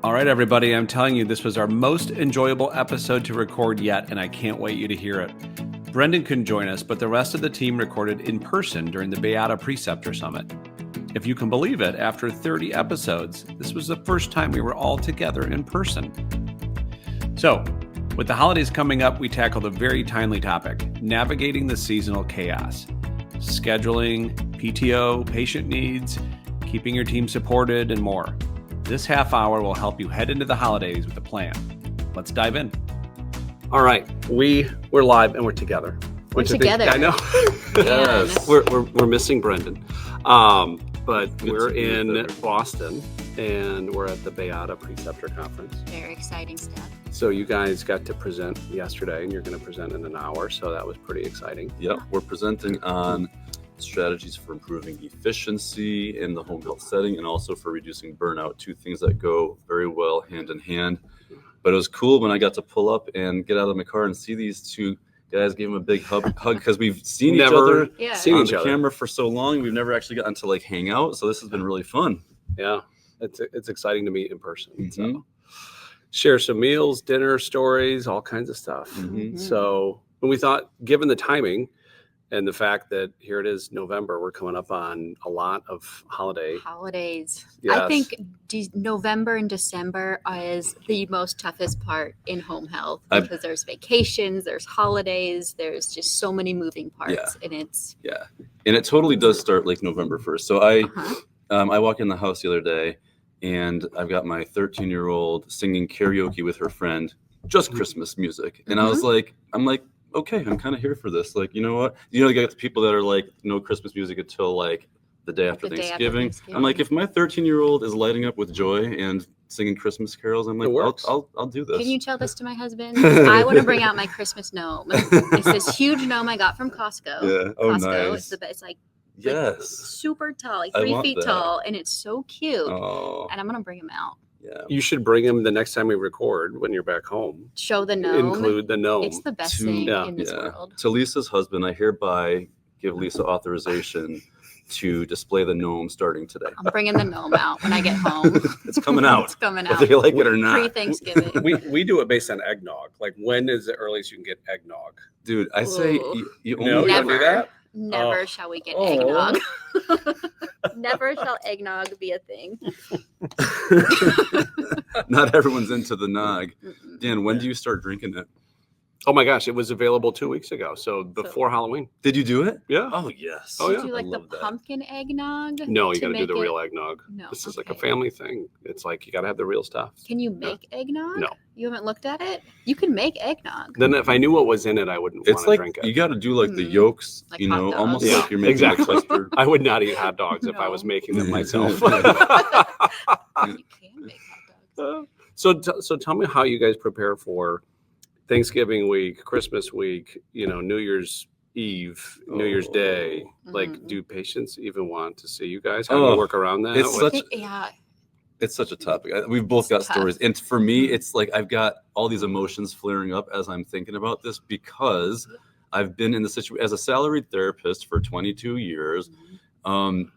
All right, everybody, I'm telling you, this was our most enjoyable episode to record yet, and I can't wait you to hear it. Brendan couldn't join us, but the rest of the team recorded in person during the BAYADA Preceptor Summit. If you can believe it, after 30 episodes, this was the first time we were all together in person. So, with the holidays coming up, we tackled a very timely topic, navigating the seasonal chaos. Scheduling, PTO, patient needs, keeping your team supported, and more. This half hour will help you head into the holidays with a plan. Let's dive in. All right, we're live and we're together. We're together. I know. Yes. We're missing Brendan, but we're in Boston and we're at the BAYADA Preceptor Conference. Very exciting stuff. So you guys got to present yesterday, and you're going to present in an hour. So that was pretty exciting. Yep, we're presenting on strategies for improving efficiency in the home health setting and also for reducing burnout, two things that go very well hand in hand. But it was cool when I got to pull up and get out of my car and see these two guys. Give them a big hug because we've seen each other on the camera for so long. We've never actually gotten to like hang out. So this has been really fun. Yeah, it's exciting to meet in person. Mm-hmm. So share some meals, dinner stories, all kinds of stuff. Mm-hmm. So when we thought, given the timing, and the fact that here it is November, we're coming up on a lot of holidays. Yes. I think November and December is the most toughest part in home health because there's vacations, there's holidays, there's just so many moving parts, and it totally does start like November 1st. So I walk in the house the other day, and I've got my 13-year-old singing karaoke with her friend, just Christmas music, and I'm like. Okay, I'm kind of here for this. Like, you know what? You get the people that are like, no Christmas music until like the day after Thanksgiving. I'm like, if my 13-year-old is lighting up with joy and singing Christmas carols, I'm like, I'll do this. Can you tell this to my husband? I want to bring out my Christmas gnome. It's this huge gnome I got from Costco. Yeah. Oh, Costco. Nice. It's like super tall, like 3 feet tall, and it's so cute. Oh. And I'm gonna bring him out. Yeah. You should bring him the next time we record when you're back home. Show the gnome. Include the gnome. It's the best thing in this world. To Lisa's husband, I hereby give Lisa authorization to display the gnome starting today. I'm bringing the gnome out when I get home. It's coming out. It's coming out. Whether you like it or not. Pre-Thanksgiving. we do it based on eggnog. Like, when is the earliest you can get eggnog? Dude, I say you only never do that. Never shall we get eggnog. Never shall eggnog be a thing. Not everyone's into the nog. Dan, when do you start drinking it? Oh my gosh, it was available 2 weeks ago. So before Halloween. Did you do it? Yeah. Oh, yes. Oh, yeah. Did you like the pumpkin eggnog? No, you got to do the real eggnog. No, this is like a family thing. It's like you got to have the real stuff. Can you make eggnog? No. You haven't looked at it? You can make eggnog. Then if I knew what was in it, I wouldn't want to drink it. You got to do like the yolks, like almost like you're making a custard. I would not eat hot dogs if I was making them myself. You can make hot dogs. So tell me how you guys prepare for Thanksgiving week, Christmas week, New Year's Eve, New Year's Day. Like, do patients even want to see you guys? How do you work around that? It's such a topic. We've both got stories. And for me, it's like I've got all these emotions flaring up as I'm thinking about this because I've been in the situation as a salaried therapist for 22 years. The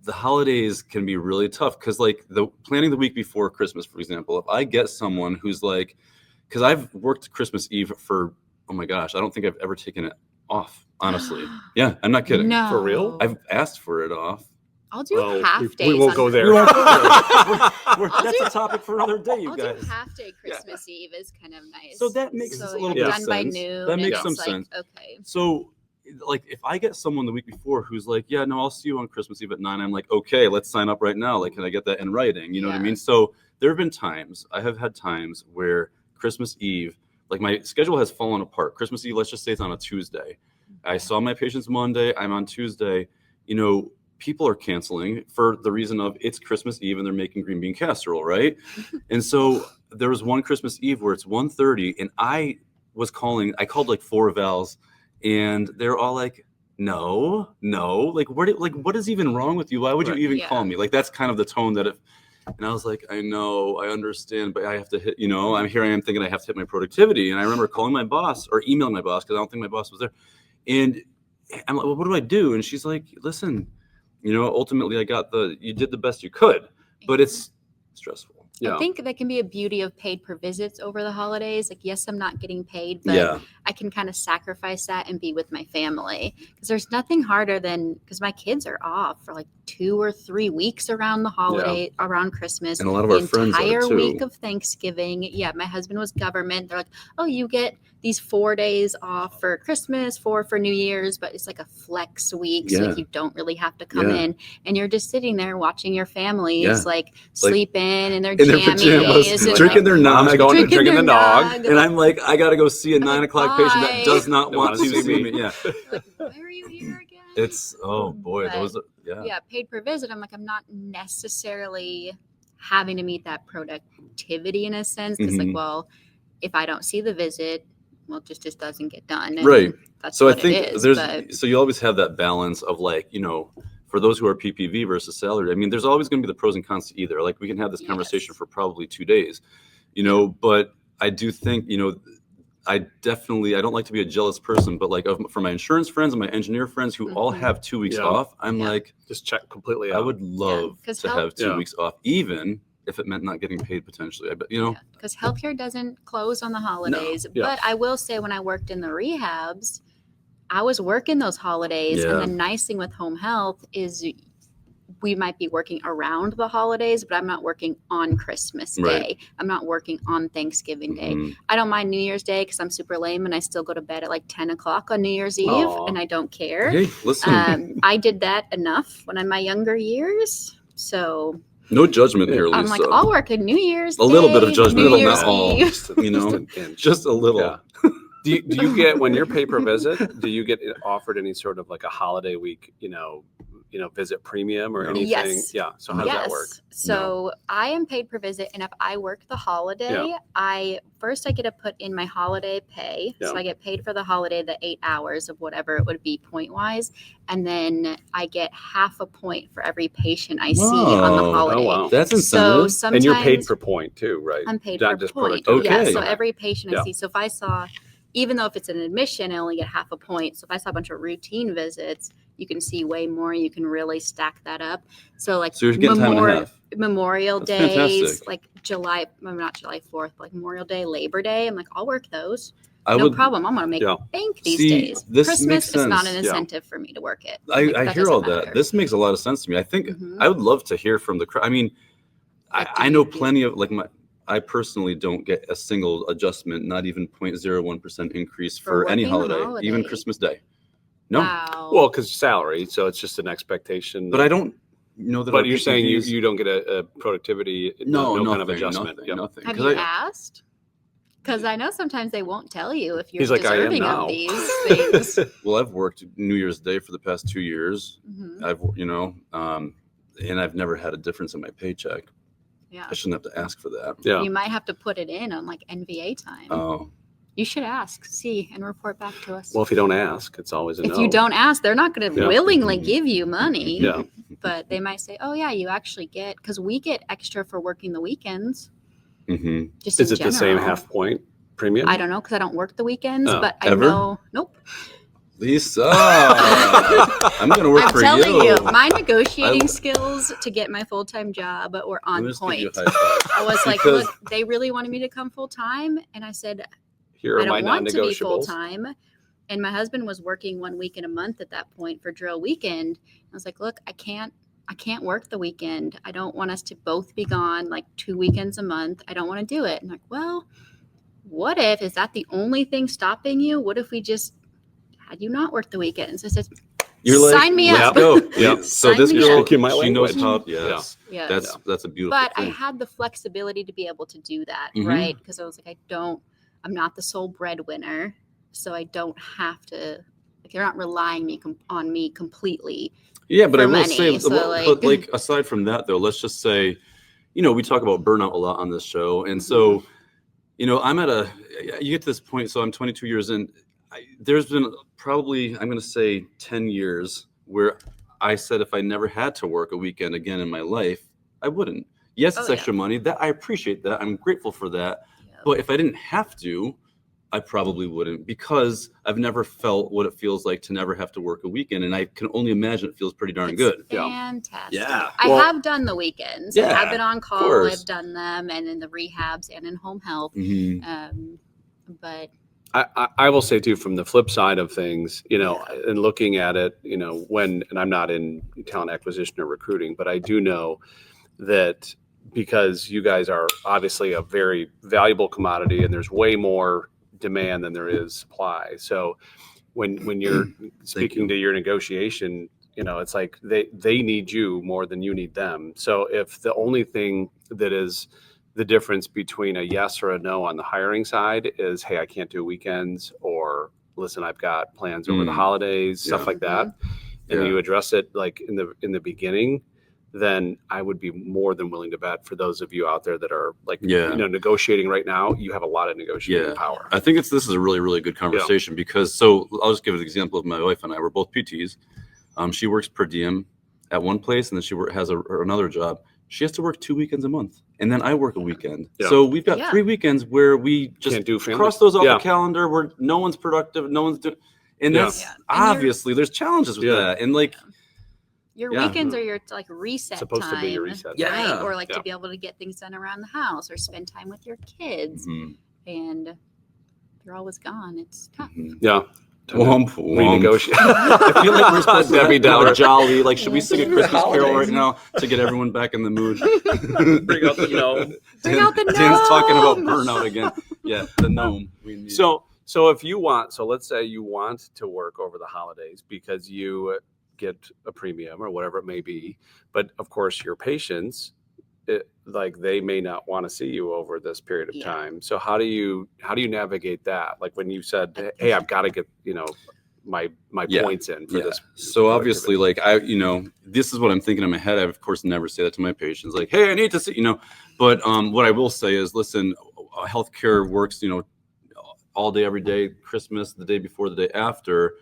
holidays can be really tough because like the planning the week before Christmas, for example, if I get someone who's like, because I've worked Christmas Eve for, oh my gosh, I don't think I've ever taken it off, honestly. Yeah, I'm not kidding. No. For real? I've asked for it off. I'll do half days. We won't go there. That's a topic for another day, you guys. I'll do half day Christmas Eve is kind of nice. So that makes a little bit of sense. Done by noon. That makes some sense. Okay. So, like, if I get someone the week before who's like, yeah, no, I'll see you on Christmas Eve at 9, I'm like, okay, let's sign up right now. Like, can I get that in writing? You know what I mean? So there have been times, I have had times where Christmas Eve, like my schedule has fallen apart. Christmas Eve, let's just say it's on a Tuesday. I saw my patients Monday. I'm on Tuesday. People are canceling for the reason of it's Christmas Eve and they're making green bean casserole, right? And so there was one Christmas Eve where it's 1:30 and I called like 4 evals and they're all like, no, like what is even wrong with you? Why would you even call me? Like, that's kind of the tone that and I was like, I know, I understand, but I have to hit, I'm here. I am thinking I have to hit my productivity. And I remember calling my boss or emailing my boss because I don't think my boss was there. And I'm like, well, what do I do? And she's like, listen, ultimately you did the best you could, but it's stressful. I think that can be a beauty of paid per visits over the holidays. Like, yes, I'm not getting paid, but I can kind of sacrifice that and be with my family. Because there's nothing harder than, because my kids are off for like 2 or 3 weeks around the holiday, around Christmas. And a lot of our friends are, the entire too. week of Thanksgiving. Yeah, my husband was government. They're like, oh, you get these 4 days off for Christmas, 4 for New Year's, but it's like a flex week. So like, you don't really have to come in. And you're just sitting there watching your families like sleep in their pajamas and drinking their nog, drinking the nog. And I'm like, I got to go see a 9 o'clock patient that does not want to see me. Yeah. Like, why are you here again? It's, oh boy, those, paid per visit. I'm like, I'm not necessarily having to meet that productivity in a sense. Because like, well, if I don't see the visit, well, it just doesn't get done. And that's so what I think it is, so you always have that balance of like, you know, for those who are PPV versus salary, I mean, there's always going to be the pros and cons to either. Like we can have this conversation for probably 2 days, you know, but I do think, you know, I don't like to be a jealous person, but like for my insurance friends and my engineer friends who all have 2 weeks off, I'm like, just check completely out. I would love to have 2 weeks off, even if it meant not getting paid potentially. I bet, you know, because healthcare doesn't close on the holidays. But I will say, when I worked in the rehabs, I was working those holidays. And the nice thing with home health is we might be working around the holidays, but I'm not working on Christmas Day. I'm not working on Thanksgiving Day. I don't mind New Year's Day because I'm super lame and I still go to bed at like 10 o'clock on New Year's Eve and I don't care. Hey, listen. I did that enough when in my younger years. So no judgment here, Lisa. I'm like, I'll work a New Year's Day, a little bit of judgment, New Year's not all. Eve. You know, just a little. Yeah. Do you get, when you're pay per visit, do you get offered any sort of like a holiday week, you know, visit premium or anything? Yes. Yeah. So how does that work? So I am paid per visit, and if I work the holiday, I get to put in my holiday pay. So I get paid for the holiday, the 8 hours of whatever it would be point wise, and then I get half a point for every patient I see on the holiday. Oh, wow. That's incentive. So and you're paid per point too, right? I'm paid Not per just point. Okay. So every patient I see. So if I saw, even though if it's an admission, I only get half a point. So if I saw a bunch of routine visits, you can see way more. You can really stack that up. So like you're getting time and a half. Memorial That's Days, fantastic. like not July 4th, like Memorial Day, Labor Day. I'm like, I'll work those. No No problem. I'm going to make bank these days. This Christmas makes sense. is not an incentive for me to work it. I hear all that. This makes a lot of sense to me. I think I would love to hear from the crowd. I mean, I know plenty of like I personally don't get a single adjustment, not even 0.01% increase for any holiday, even Christmas Day. No. Wow. Well, because salary, so it's just an expectation. But I don't know that. But you're saying you don't get a productivity, no kind of adjustment. Nothing. Have you asked? Because I know sometimes they won't tell you if you're He's like, deserving of these things. Well, I've worked New Year's Day for the past 2 years. I've, and I've never had a difference in my paycheck. Yeah. I shouldn't have to ask for that. Yeah. You might have to put it in on like NVA time. Oh. You should ask, see, and report back to us. Well, if you don't ask, it's always a no. If you don't ask, they're not going to willingly give you money. Yeah. But they might say, oh, yeah, you actually get, because we get extra for working the weekends. Just Is in it the same general. half point premium? I don't know because I don't work the weekends, but I ever? know. Nope. Lisa, I'm going to work for you. I'm telling you, my negotiating skills to get my full-time job were on point. I was like, look, they really wanted me to come full-time. And I said, Here are I my don't want to be non-negotiables. full-time. And my husband was working 1 week in a month at that point for drill weekend. I was like, look, I can't work the weekend. I don't want us to both be gone like 2 weekends a month. I don't want to do it. And I'm like, well, what if, is that the only thing stopping you? What if we just had you not work the weekend? So I said, sign me up. Yeah. So this girl, she knows how. Yes. Yeah. That's a beautiful But thing. I had the flexibility to be able to do that, right? Because I was like, I'm not the sole breadwinner, so I don't have to, like, they're not relying on me completely. Yeah, but I will money, say, so but like aside from that though, let's just say, we talk about burnout a lot on this show. And so, you get to this point, so I'm 22 years in, there's been probably, I'm going to say 10 years where I said if I never had to work a weekend again in my life, I wouldn't. Yes, it's extra money. That I appreciate that. I'm grateful for that. But if I didn't have to, I probably wouldn't, because I've never felt what it feels like to never have to work a weekend, and I can only imagine it feels pretty darn good. Fantastic. Yeah. I have done the weekends. Yeah, I've been on call. I've done them, and in the rehabs and in home health. But I will say too, from the flip side of things, and looking at it, and I'm not in talent acquisition or recruiting, but I do know that because you guys are obviously a very valuable commodity and there's way more demand than there is supply. So when you're speaking to your negotiation, it's like they need you more than you need them. So if the only thing that is the difference between a yes or a no on the hiring side is, hey, I can't do weekends, or listen, I've got plans over the holidays, stuff like that, and you address it like in the beginning, then I would be more than willing to bet for those of you out there that are like, negotiating right now, you have a lot of negotiating power. I think this is a really, really good conversation because, so I'll just give an example of my wife and I. We're both PTs. She works per diem at one place, and then she has another job. She has to work 2 weekends a month, and then I work a weekend. So we've got 3 weekends where we just cross those off the calendar, where no one's productive, no one's doing, and that's obviously there's challenges with that, and like. Your weekends are your like reset supposed time, to be your reset, right? Or like to be able to get things done around the house or spend time with your kids, and they're always gone. It's tough. Renegotiate. I feel like we're supposed to be down jolly. Like, should we sing a Christmas carol right now to get everyone back in the mood? Bring out the gnome. Bring out the gnome. Dan's talking about burnout again. Yeah, the gnome. So if you want, let's say you want to work over the holidays because you get a premium or whatever it may be, but of course your patients, they may not want to see you over this period of time. So how do you navigate that? Like when you said, hey, I've got to get my points in for this. So obviously, like this is what I'm thinking in my head. I of course never say that to my patients, like, hey, I need to see, but what I will say is, listen, healthcare works, all day, every day, Christmas, the day before, the day after.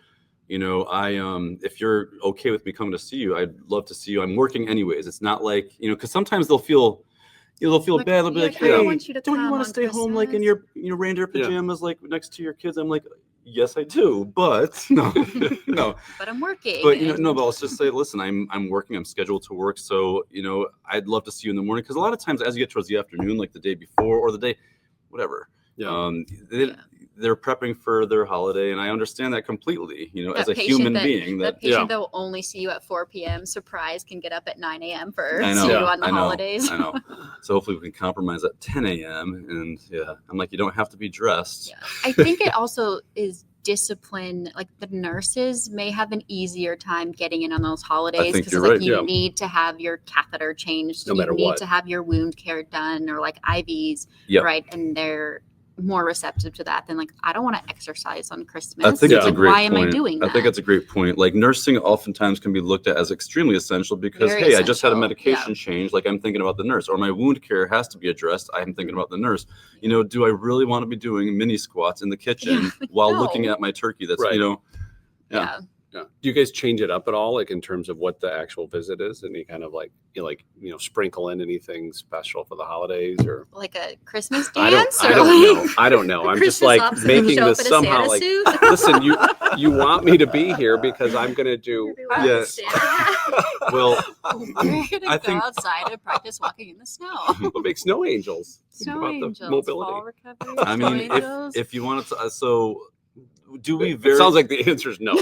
If you're okay with me coming to see you, I'd love to see you. I'm working anyways. It's not like, because sometimes they'll feel bad. They'll be like, hey, don't you want to stay home like in your reindeer pajamas, like next to your kids? I'm like, yes, I do, but no. But I'm working. But but I'll just say, listen, I'm working. I'm scheduled to work. So I'd love to see you in the morning, because a lot of times as you get towards the afternoon, like the day before or the day, whatever. They're prepping for their holiday, and I understand that completely, as a human being. That patient that will only see you at 4 p.m. surprise can get up at 9 a.m. for see you on the holidays. I know. So hopefully we can compromise at 10 a.m. And I'm like, you don't have to be dressed. Yeah. I think it also is discipline. Like the nurses may have an easier time getting in on those holidays because you need to have your catheter changed. You need to have your wound care done, or like IVs, right? And they're more receptive to that than like, I don't want to exercise on Christmas. I think it's a great point. Why am I doing that? I think it's a great point. Like nursing oftentimes can be looked at as extremely essential because, I just had a medication change. Like I'm thinking about the nurse, or my wound care has to be addressed. I'm thinking about the nurse. Do I really want to be doing mini squats in the kitchen while looking at my turkey? That's, Do you guys change it up at all, like in terms of what the actual visit is, and you kind of sprinkle in anything special for the holidays, or like a Christmas dance? I don't know. I'm just like making this somehow like, listen, you want me to be here because I'm going to do Well, I think go outside and practice walking in the snow. We'll make snow angels. Snow angels, the mobility. fall recovery. I mean, if you wanted to, do we It sounds like the answer is no.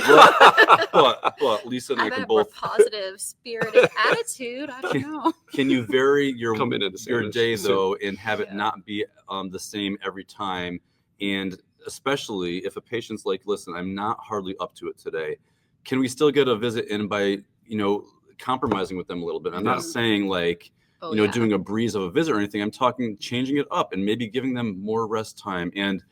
but Lisa and I can both positive spirited attitude. I don't know. Can you vary your day though, and have it not be the same every time? And especially if a patient's like, listen, I'm not hardly up to it today. Can we still get a visit in by compromising with them a little bit? I'm not saying like doing a breeze of a visit or anything. I'm talking changing it up and maybe giving them more rest time and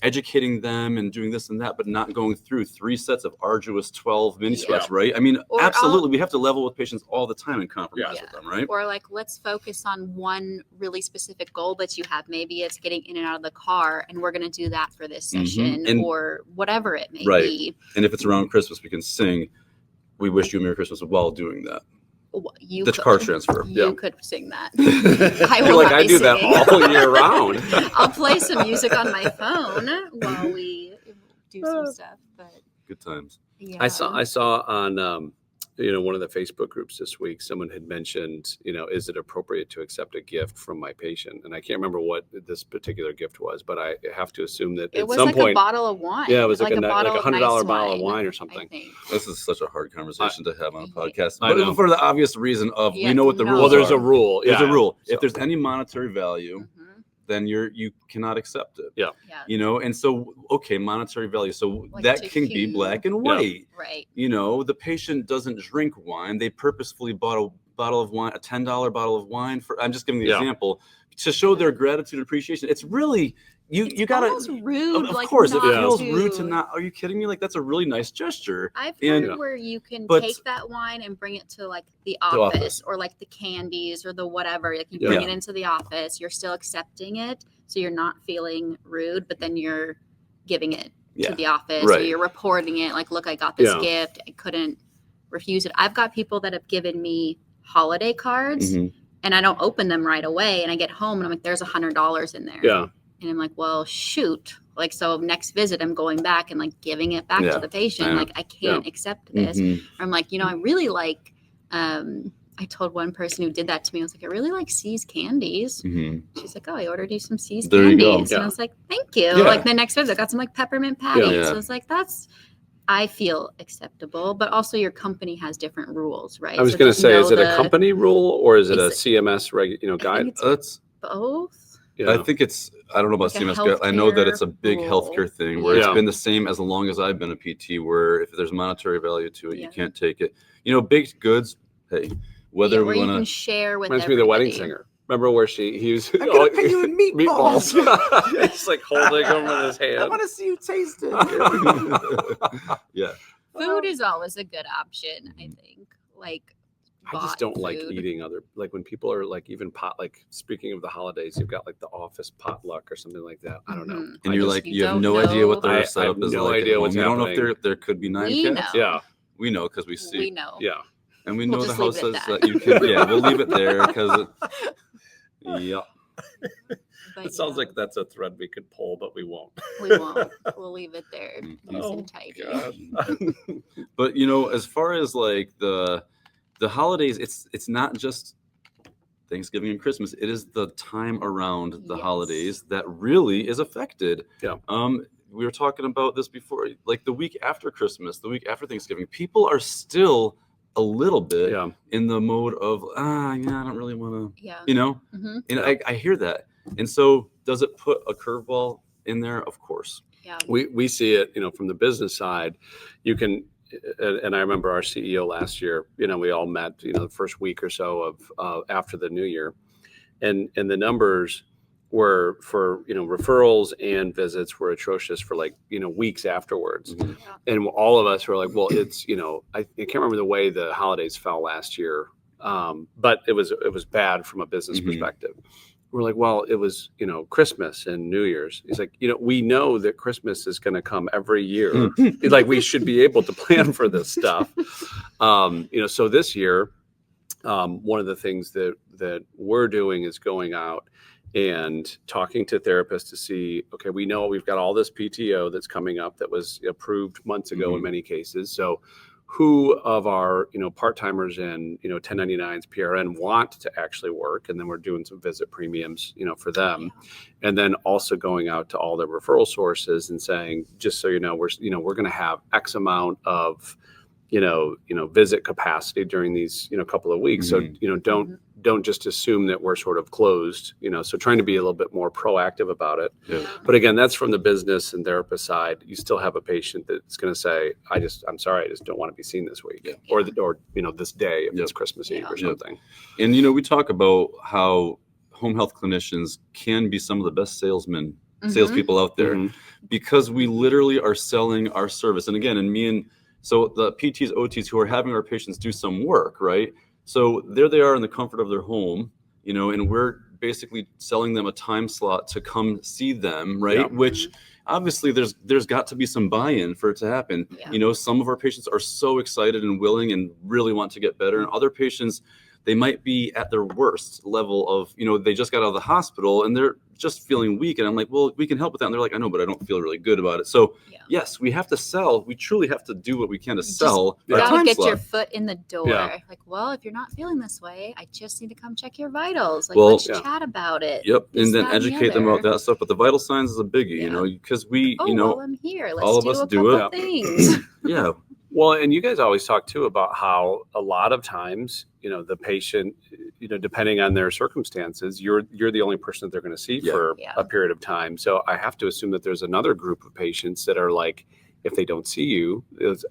educating them and doing this and that, but not going through 3 sets of arduous 12 mini squats, right? I mean, absolutely. We have to level with patients all the time and compromise with them, right? Or like, let's focus on one really specific goal that you have. Maybe it's getting in and out of the car, and we're going to do that for this session, or whatever it may be. And if it's around Christmas, we can sing, "We wish you a Merry Christmas" while doing that. You The could. car transfer. You could sing that. You're like, I do that all year round. I'll play some music on my phone while we do some stuff. But Good times. yeah, I saw on one of the Facebook groups this week, someone had mentioned, is it appropriate to accept a gift from my patient? And I can't remember what this particular gift was, but I have to assume that it at was some like point, a bottle of wine. yeah, it was like a bottle $100 nice bottle of wine or something. I think. This is such a hard conversation to have on a podcast. I know. But for the obvious reason of we know what the no. rules Well, there's are. a rule. There's a rule. So- If there's any monetary value, Mhm. then you cannot accept it. Yeah. Yeah. And so monetary value. So Like that to can be hue. black and white. Right. The patient doesn't drink wine. They purposefully bought a bottle of wine, a $10 bottle of wine I'm just giving the example to show their gratitude and appreciation. It's really you gotta almost rude. Of like, course, it not feels to. rude to not. Are you kidding me? Like that's a really nice gesture. I've And- heard where you can but- take that wine and bring it to like the office. office or like the candies or the whatever. Like you Yeah. bring it into the office, you're still accepting it, so you're not feeling rude, but then you're giving it to the office or Right. you're reporting it. Like, look, I got this Yeah. gift. I couldn't refuse it. I've got people that have given me holiday cards Mhm. and I don't open them right away, and I get home and I'm like, there's $100 in there. Yeah. And I'm like, well, shoot. Like, so next visit, I'm going back and like giving it back Yeah. to the patient. Yeah. Like, I can't accept this. Mhm. Or I'm like, I really like, I told one person who did that to me, I was like, I really like C's candies. Mhm. She's like, oh, I ordered you some C's There you candies. go. And I was like, thank you. Yeah. Like the next visit, I got some like peppermint patties. Yeah. So I was like, I feel acceptable, but also your company has different rules, right? I was So going to just say, know is it a company rule or is it a It's- CMS guide? it's That's. both. I think it's. I don't know about Like a CMS. I know that it's a big healthcare healthcare rule. thing where Yeah. it's been the same as long as I've been a PT. Where if there's monetary value to it, Yeah. you can't take it. Baked goods. Hey, whether Yeah, we where you want can to. share with Reminds me of the wedding everybody. singer. Remember where he was I'm gonna pay you in meatballs. He's like holding them in his hand. I want to see you taste it. Yeah. Food is always a good option, I think. Like, I just bought don't like food. eating when people are like even speaking of the holidays, you've got like the office potluck or something like that. I don't know. Mhm. And I you're just- like, You you have don't no idea what know. their I setup have is no like. idea at what's home. You don't know happening. if there could be 9 We cats. know. Yeah. We know because we see. We know. Yeah. And we We'll know the just leave house it says at that you can. Yeah, we'll leave it there because. Yeah. But It sounds yeah, like that's a thread we could pull, but we won't. we won't. We'll leave it there. Nice Oh, and tidy. God. But as far as like the holidays, it's not just Thanksgiving and Christmas. It is the time around the Yes. holidays that really is affected. Yeah. We were talking about this before, like the week after Christmas, the week after Thanksgiving, people are still a little bit Yeah. in the mode of I don't really want to, Yeah. and Yeah. I hear that. And so does it put a curveball in there? Of course. Yeah. We see it, from the business side. You can, and I remember our CEO last year. We all met, the first week or so of after the new year, and the numbers were for referrals and visits were atrocious for weeks afterwards. Mhm. And all of us were like, well, it's I can't remember the way the holidays fell last year, but it was bad from a business Mhm. perspective. We're like, well, it was, Christmas and New Year's. He's like, we know that Christmas is going to come every year. Like we should be able to plan for this stuff. So this year, one of the things that we're doing is going out and talking to therapists to see, okay, we know we've got all this PTO that's coming up that was approved months ago in many cases. So who of our, part-timers and, 1099s, PRN want to actually work. And then we're doing some visit premiums, for them. And then also going out to all the referral sources and saying, just so we're going to have X amount of, visit capacity during these, couple of weeks. Mhm. So, don't just assume that we're sort of closed, so trying to be a little bit more proactive about it. Yeah. But again, that's from the business and therapist side. You still have a patient that's going to say, I'm sorry, I just don't want to be seen this week, Yeah. or this day if Yep. it's Christmas Eve or Yep. something. And we talk about how home health clinicians can be some of the best salespeople out there, Mhm. because we literally are selling our service. And again, so the PTs, OTs who are having our patients do some work, right? So there they are in the comfort of their home, and we're basically selling them a time slot to come see them, right? Yeah. Which obviously there's got to be some buy-in for it to happen. Yeah. Some of our patients are so excited and willing and really want to get better, and other patients, they might be at their worst level of, they just got out of the hospital and they're just feeling weak. And I'm like, well, we can help with that. And they're like, I know, but I don't feel really good about it. So yes, we have to sell. We truly have to do what we can to sell. You our time get slot. your foot in the door. Yeah. Like, well, if you're not feeling this way, I just need to come check your vitals. Like, Well, let's chat about it. Yep. This, And then that, and the educate them other. about that stuff. But the vital signs is a biggie, because we, well, I'm here. Let's all of do us a do couple it. things. yeah. Well, and you guys always talk too about how a lot of times, the patient, depending on their circumstances, you're the only person that they're going to see for a period of time. So I have to assume that there's another group of patients that are like, if they don't see you, it's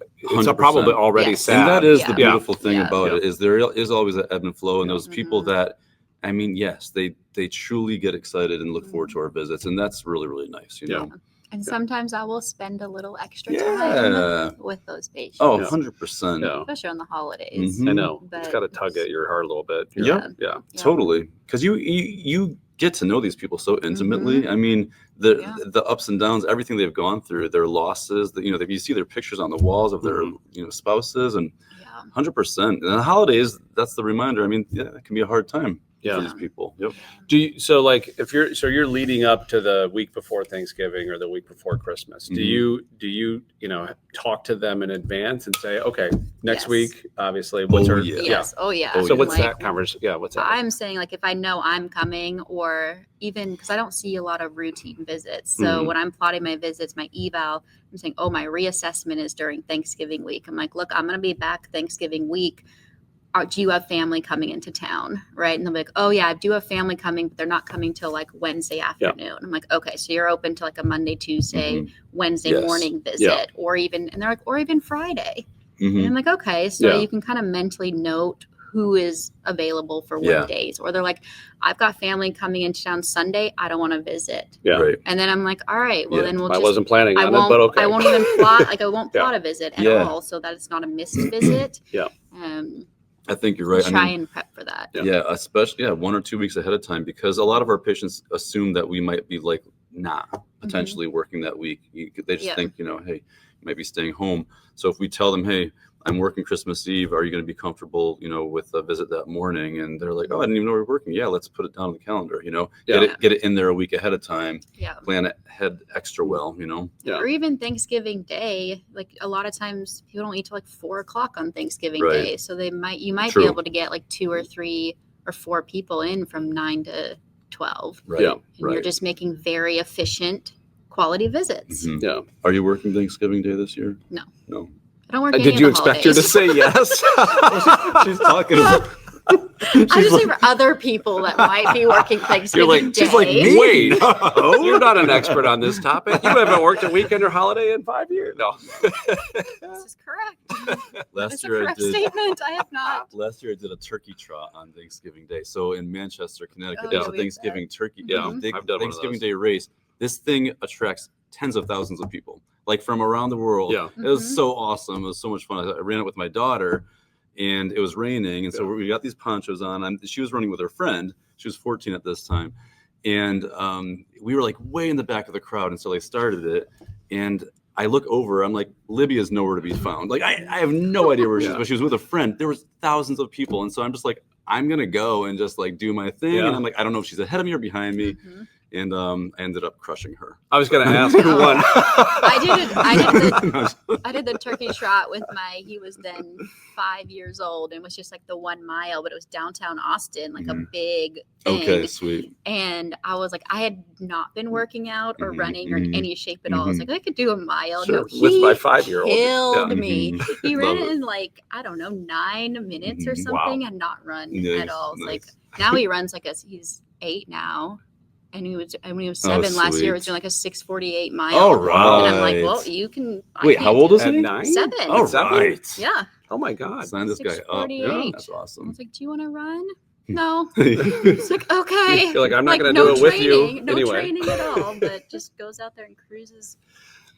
probably already sad. And that is the beautiful thing about it, is there is always an ebb and flow. And those people that, yes, they truly get excited and look forward to our visits. And that's really, really nice, know. And sometimes I will spend a little extra time with those patients. Oh, 100%. Especially on the holidays. I know. But it's got to tug at your heart a little bit. Yeah. Totally. Because you get to know these people so intimately. I mean, the ups and downs, everything they've gone through, their losses, you see their pictures on the walls of their spouses, and 100%. And the holidays, that's the reminder. I mean, it can be a hard time. For these people. Yep. If you're leading up to the week before Thanksgiving or the week before Christmas, do you talk to them in advance and say, okay, next week, obviously, what's our So what's that conversation? Yeah, what's that? I'm saying, like, if I know I'm coming, or even because I don't see a lot of routine visits. So when I'm plotting my visits, my eval, I'm saying, my reassessment is during Thanksgiving week. I'm like, look, I'm going to be back Thanksgiving week. Do you have family coming into town? Right. And they'll be like, oh yeah, I do have family coming, but they're not coming till like Wednesday afternoon. I'm like, okay, so you're open to like a Monday, Tuesday, Wednesday morning visit, or even, and they're like, or even Friday. And I'm like, okay, so you can kind of mentally note who is available for what days, or they're like, I've got family coming into town Sunday, I don't want to visit. And then I'm like, all right, well then I wasn't planning on it, but okay. I won't even plot, I won't plot a visit at all, so that it's not a missed visit. I think you're right. Try and prep for that. Especially 1 or 2 weeks ahead of time, because a lot of our patients assume that we might be like potentially working that week. They just think, hey, you might be staying home. So if we tell them, hey, I'm working Christmas Eve, are you going to be comfortable, with a visit that morning? And they're like, oh, I didn't even know we were working. Yeah, let's put it down on the calendar, get it in there a week ahead of time. Plan it ahead extra well, Or even Thanksgiving Day, like a lot of times people don't eat till like 4:00 on Thanksgiving Day. So you might be able to get like 2 or 3 or 4 people in from 9 to 12. And you're just making very efficient quality visits. Are you working Thanksgiving Day this year? No. I don't work Did you expect her to say yes? She's talking about I just say for other people that might be working Thanksgiving Day. She's like, wait, you're not an expert on this topic. You haven't worked a weekend or holiday in 5 years. No. This is correct. Last year statement. I have not. Last year I did a turkey trot on Thanksgiving Day. So in Manchester, Connecticut, there's a Thanksgiving turkey. I've done Thanksgiving Day race. This thing attracts tens of thousands of people, like from around the world. It was so awesome. It was so much fun. I ran it with my daughter, and it was raining. And so we got these ponchos on. She was running with her friend. She was 14 at this time. And we were like way in the back of the crowd. And so they started it. And I look over, I'm like, Libya's nowhere to be found. Like, I have no idea where she is, but she was with a friend. There was thousands of people. And so I'm just like, I'm going to go and just like do my thing. And I'm like, I don't know if she's ahead of me or behind me. And I ended up crushing her. I was going to ask who won. I did the turkey trot with he was then 5 years old, and was just like the 1 mile, but it was downtown Austin, like a big thing. Okay, sweet. And I was like, I had not been working out or running or in any shape at all. I was like, I could do a mile. Sure. With my 5-year-old. Killed me. He ran it in like, I don't know, 9 minutes or something, and not run at all. It's like, now he runs like he's 8 now. And when he was 7 last year, he was doing like a 6:48 mile. Oh, right. And I'm like, well, you can. Wait, how old is he? 9? 7. Oh, right. Yeah. Oh my God. Sign this guy up. Yeah, that's I awesome. was like, do you want to run? No. It's like, okay. You're like, I'm not going to do it with you no anyway. Training at all, but just goes out there and cruises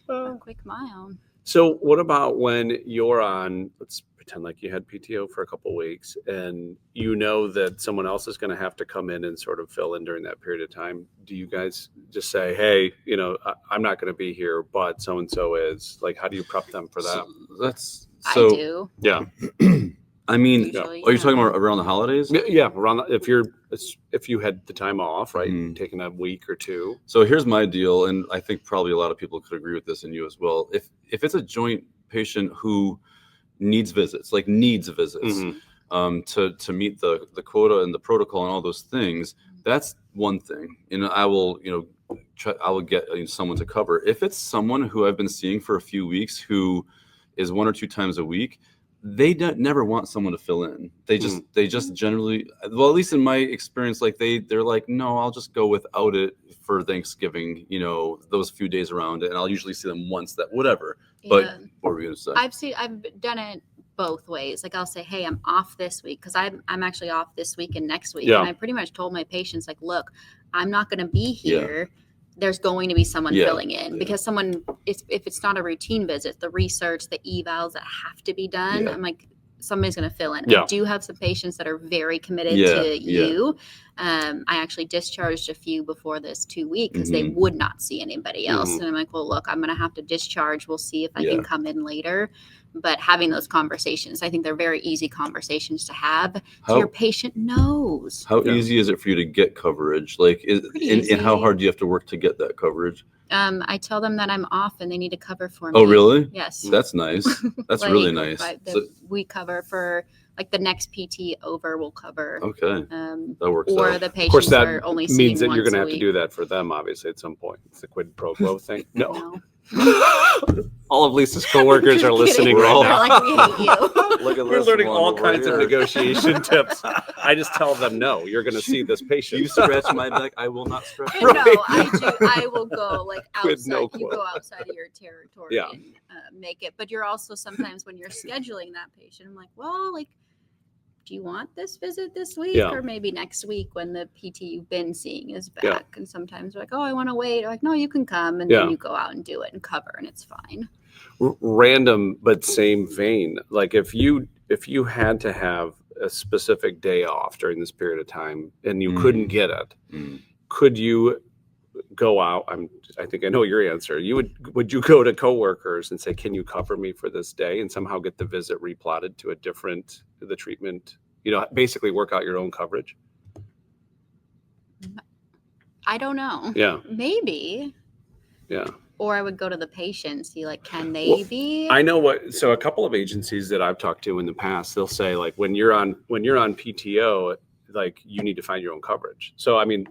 a quick mile. So what about when you're on, let's pretend like you had PTO for a couple of weeks, and you know that someone else is going to have to come in and sort of fill in during that period of time, do you guys just say, hey, I'm not going to be here, but so-and-so is? Like, how do you prep them for that? I do. Yeah. I mean, Usually, are you talking about around the holidays? Yeah, if you had the time off, right, taking a week or two. So here's my deal, and I think probably a lot of people could agree with this, and you as well. If it's a joint patient who needs visits, to meet the quota and the protocol and all those things, that's one thing. I will get someone to cover. If it's someone who I've been seeing for a few weeks who is 1 or 2 times a week, they never want someone to fill in. They just generally, well, at least in my experience, like they're like, no, I'll just go without it for Thanksgiving, those few days around it, and I'll usually see them once, that whatever. Yeah. But what were we gonna say? I've done it both ways. Like I'll say, hey, I'm off this week because I'm actually off this week and next week. Yeah. And I pretty much told my patients, like, look, I'm not going to be here. Yeah. There's going to be someone filling in because if it's not a routine visit, the research, the evals that have to be done, I'm like, somebody's going to fill in. Yeah. I do have some patients that are very committed to you. I actually discharged a few before this 2 weeks because they would not see anybody else. And I'm like, well, look, I'm going to have to discharge. We'll see if I can come in later. But having those conversations, I think they're very easy conversations to have. So your patient knows. How easy is it for you to get coverage? Like, and how hard do you have to work to get that coverage? I tell them that I'm off and they need to cover for me. Oh, really? Yes. That's nice. That's really nice. We cover for like the next PT over will cover. Okay. That works or out. The patients are only seeing means that once you're going to have week. to do that for them, obviously, at some point. It's the quid pro quo thing. No. All of Lisa's coworkers are listening right now. Like, we hate you. We're learning all kinds of negotiation tips. I just tell them, no, you're going to see this patient. You scratch my back, I will not scratch. No, I do. I will go like outside. You go outside of your territory and make it. But you're also sometimes when you're scheduling that patient, I'm like, well, like, do you want this visit this week or maybe next week when the PT you've been seeing is back? Yeah. And sometimes we're like, oh, I want to wait. I'm like, no, you can come. And then you go out and do it and cover and it's fine. Random, but same vein. Like if you had to have a specific day off during this period of time and you couldn't get it, could you go out? I think I know your answer. Would you go to coworkers and say, can you cover me for this day, and somehow get the visit replotted to the treatment, basically work out your own coverage? I don't know. Yeah. Maybe. Yeah. Or I would go to the patient, see like, can they be? I know so a couple of agencies that I've talked to in the past, they'll say like, when you're on PTO, like you need to find your own coverage. So, I mean,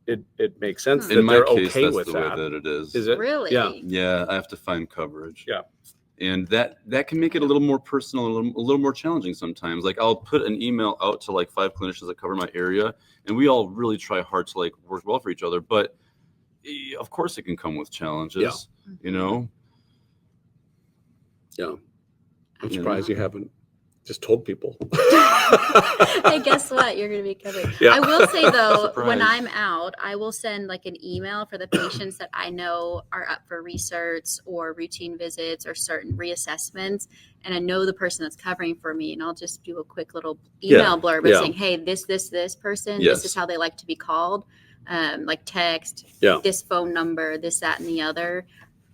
it makes sense that they're okay with that. In my case, that's the way that it is. Is it? Really? Yeah. Yeah, I have to find coverage. Yeah. And that can make it a little more personal, a little more challenging sometimes. Like I'll put an email out to like 5 clinicians that cover my area, and we all really try hard to like work well for each other. But of course, it can come with challenges. Yeah. Yeah. I'm surprised you haven't just told people. Hey, guess what? You're going to be covered. Yeah. I will say though, when I'm out, I will send like an email for the patients that I know are up for research or routine visits or certain reassessments. And I know the person that's covering for me, and I'll just do a quick little email blurb saying, hey, this person, this is how they like to be called. Like text, this phone number, this, that, and the other.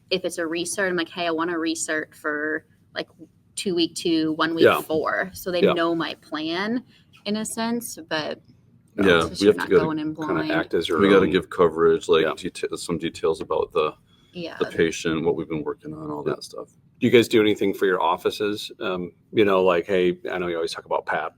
If it's a research, I'm like, hey, I want a research for like 2 week 2, 1 week 4. So they know my plan in a sense, but we have to going in blind. Kind of act as your we got to give coverage, like some details about the patient, what we've been working on, all that stuff. Do you guys do anything for your offices? Like, hey, I know you always talk about Pat.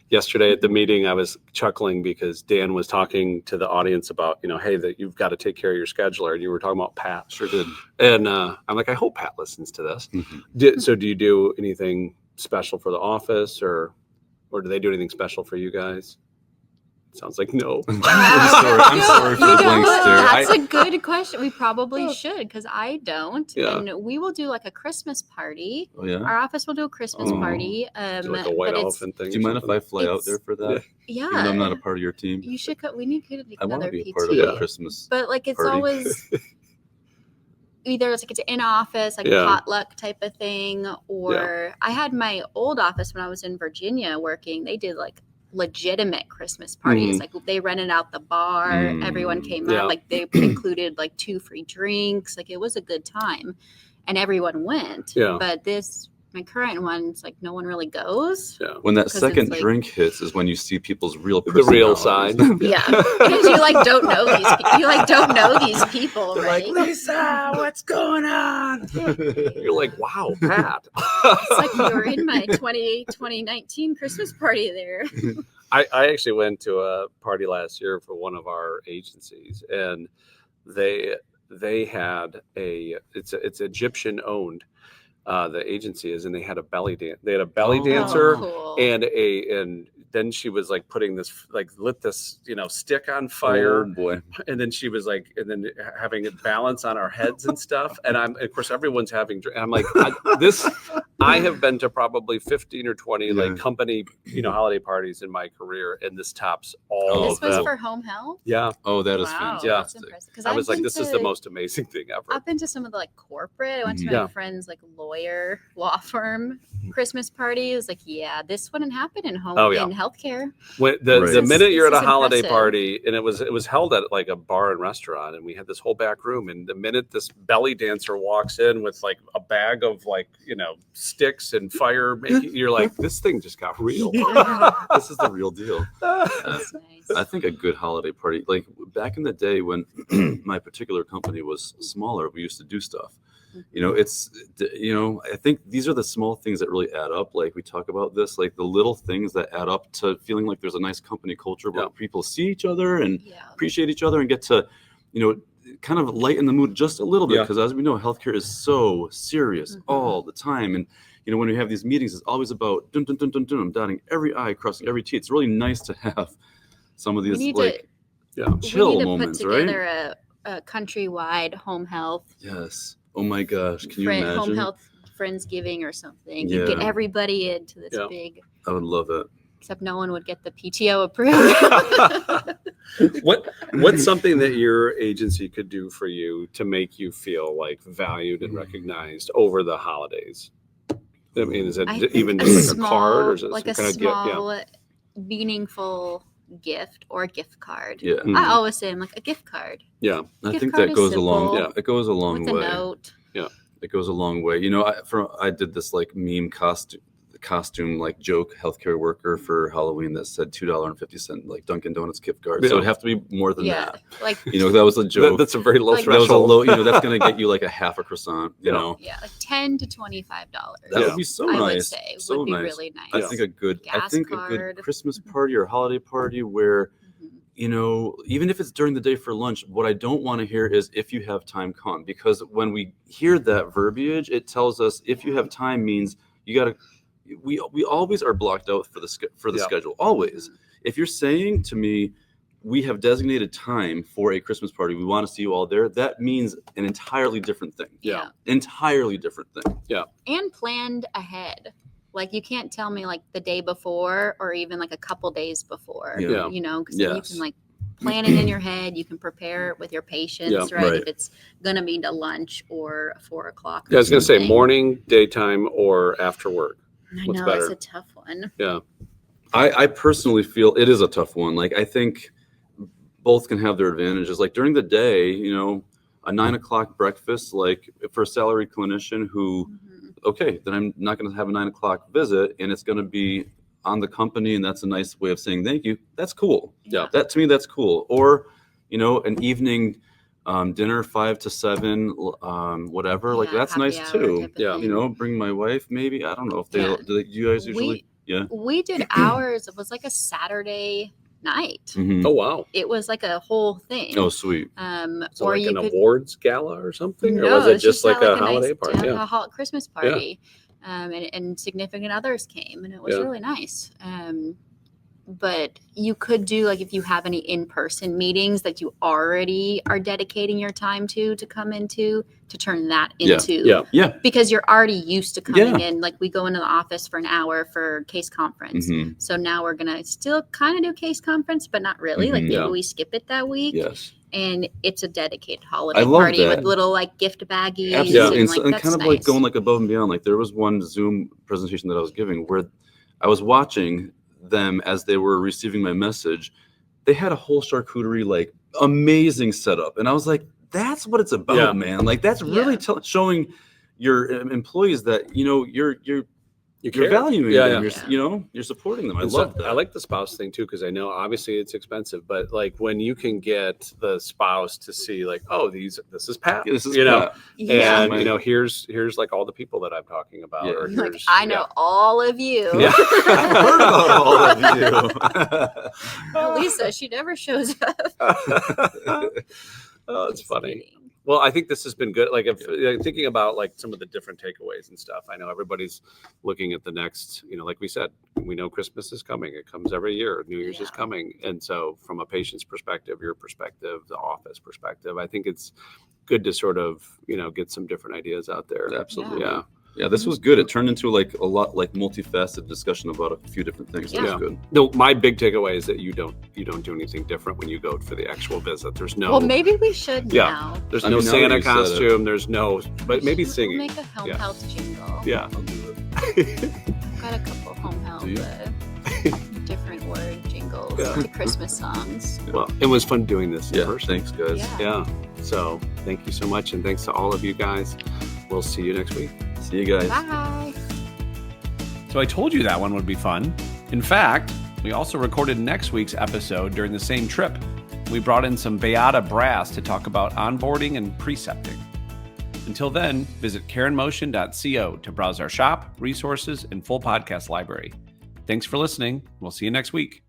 Yesterday at the meeting, I was chuckling because Dan was talking to the audience about, hey, that you've got to take care of your scheduler. And you were talking about Pat. Sure did. And I'm like, I hope Pat listens to this. Mm-hmm. So do you do anything special for the office or do they do anything special for you guys? Sounds like no. I'm sorry for the blank stare. That's a good question. We probably should, because I don't. Yeah. And we will do like a Christmas party. Oh, yeah? Our office will do a Christmas party. Like a white elephant thing. Do you mind if I fly out there for that? Yeah. Even though I'm not a part of your team. You should. We need to get another PT. I want to be a part of the Christmas But like it's party. always. either it's like it's in office, like potluck type of thing, or I had my old office when I was in Virginia working. They did like legitimate Christmas parties. Like they rented out the bar, everyone came out, like they included like 2 free drinks. Like it was a good time, and everyone went. But my current one, it's like no one really goes. When that second drink hits is when you see people's real the real side. Because you like don't know these people. You like don't know these people, They're right? like, Lisa, what's going on? You're like, wow, Pat. It's like you were in my 2019 Christmas party there. I actually went to a party last year for one of our agencies, and they had it's Egyptian owned. The agency is, and they had a belly dance. They had a belly dancer, cool. and then she was like putting this, like lit this, stick on fire. Oh boy! And then she was like, and then having it balance on our heads and stuff. And of course, everyone's having. And I'm like, I have been to probably 15 or 20 like company, holiday parties in my career, and this tops all. This was for home health. Yeah. Oh, that is fantastic. I was like, this is the most amazing thing ever. I've been to some of the like corporate. I went to my friend's like law firm Christmas party. It was like, this wouldn't happen in home in healthcare. When the minute you're at a holiday party, and it was held at like a bar and restaurant, and we had this whole back room, and the minute this belly dancer walks in with like a bag of like sticks and fire, you're like, this thing just got real. This is the real deal. That's nice. I think a good holiday party, like back in the day when my particular company was smaller, we used to do stuff. I think these are the small things that really add up. Like we talk about this, like the little things that add up to feeling like there's a nice company culture where people see each other and appreciate each other and get to, kind of lighten the mood just a little bit. Because as we know, healthcare is so serious all the time. And, when we have these meetings, it's always about dun, dun, dun, dun, dun, dotting every I, crossing every T. It's really nice to have some of these chill moments, right? We need to put together a countrywide home health. Yes. Oh my gosh, can you imagine? Home health Friendsgiving or something. You get everybody into this big. I would love it. Except no one would get the PTO approved. What's something that your agency could do for you to make you feel like valued and recognized over the holidays? I mean, is it even just like a card, or is it like some a kind of small, gift? meaningful gift or a gift card? Yeah, I always say, I'm like a gift card. Yeah, I think that goes a long. Yeah, it goes a long with way. A note. Yeah, it goes a long way. I did this like meme costume like joke healthcare worker for Halloween that said $2.50 like Dunkin' Donuts gift card. So it'd have to be more than that. Like that was a joke. That's a very low threshold. That was a low. That's going to get you like a half a croissant. Like $10 to $25. That would be so nice. I would say so would be nice. Really nice. I think a good card. Christmas party or holiday party where. Even if it's during the day for lunch, what I don't want to hear is if you have time, come. Because when we hear that verbiage, it tells us if you have time means you got to. We always are blocked out for the schedule. Always. If you're saying to me, we have designated time for a Christmas party, we want to see you all there, that means an entirely different thing. Entirely different thing. Yeah. And planned ahead. Like you can't tell me like the day before or even like a couple days before, because then you can like plan it in your head. You can prepare with your patients, right? If it's going to be to lunch or 4 o'clock. I was going to say morning, daytime, or after work. What's better? It's a tough one. Yeah. I personally feel it is a tough one. Like I think both can have their advantages. Like during the day, a 9 o'clock breakfast, like for a salaried clinician who, okay, then I'm not going to have a 9 o'clock visit and it's going to be on the company. And that's a nice way of saying thank you. That's cool. Yeah. That to me, that's cool. Or, an evening dinner, 5 to 7, whatever. Like that's nice too. Yeah. Bring my wife, maybe. I don't know if do you guys usually, we did ours. It was like a Saturday night. Mm-hmm. Oh wow! It was like a whole thing. Oh sweet. So or like an awards gala or something, no, or was it just like a holiday nice, party? A Christmas party, and significant others came, and it was really nice. but you could do like if you have any in-person meetings that you already are dedicating your time to come into, to turn that into because you're already used to coming in. Like we go into the office for an hour for case conference. So now we're gonna still kind of do case conference, but not really. Like maybe we skip it that week. And it's a dedicated holiday party with little like gift baggies. Absolutely. And, like, and that's kind of nice. like going like above and beyond. Like there was one Zoom presentation that I was giving where I was watching them as they were receiving my message. They had a whole charcuterie, like amazing setup. And I was like, that's what it's about, man. Like that's really showing your employees that, you know, you're valuing them. You know, you're supporting them. I love that. I like the spouse thing too, because I know obviously it's expensive, but like when you can get the spouse to see like, oh, this is Pat, this is you know, Pat. and you know, here's like all the people that I'm talking about. Or like I know all of you. I've heard about all of you. Lisa, she never shows up. Oh, it's funny. Well, I think this has been good. Like, if thinking about like some of the different takeaways and stuff, I know everybody's looking at the next, you know, like we said, we know Christmas is coming. It comes every year. New Year's is coming. And so from a patient's perspective, your perspective, the office perspective, I think it's good to sort of, you know, get some different ideas out there. Absolutely. Yeah, this was good. It turned into like a lot like multifaceted discussion about a few different things. That was good. No, my big takeaway is that you don't do anything different when you go for the actual visit. There's no. Well, maybe we should now. There's no Santa costume. There's no, but maybe singing. We'll make a home health jingle. Yeah, I'll do it. I've got a couple home health different word jingles, the Christmas songs. Well, it was fun doing this in person. Thanks, guys. Yeah. So thank you so much, and thanks to all of you guys. We'll see you next week. See you guys. Bye. So I told you that one would be fun. In fact, we also recorded next week's episode during the same trip. We brought in some BAYADA brass to talk about onboarding and precepting. Until then, visit careandmotion.co to browse our shop, resources, and full podcast library. Thanks for listening. We'll see you next week.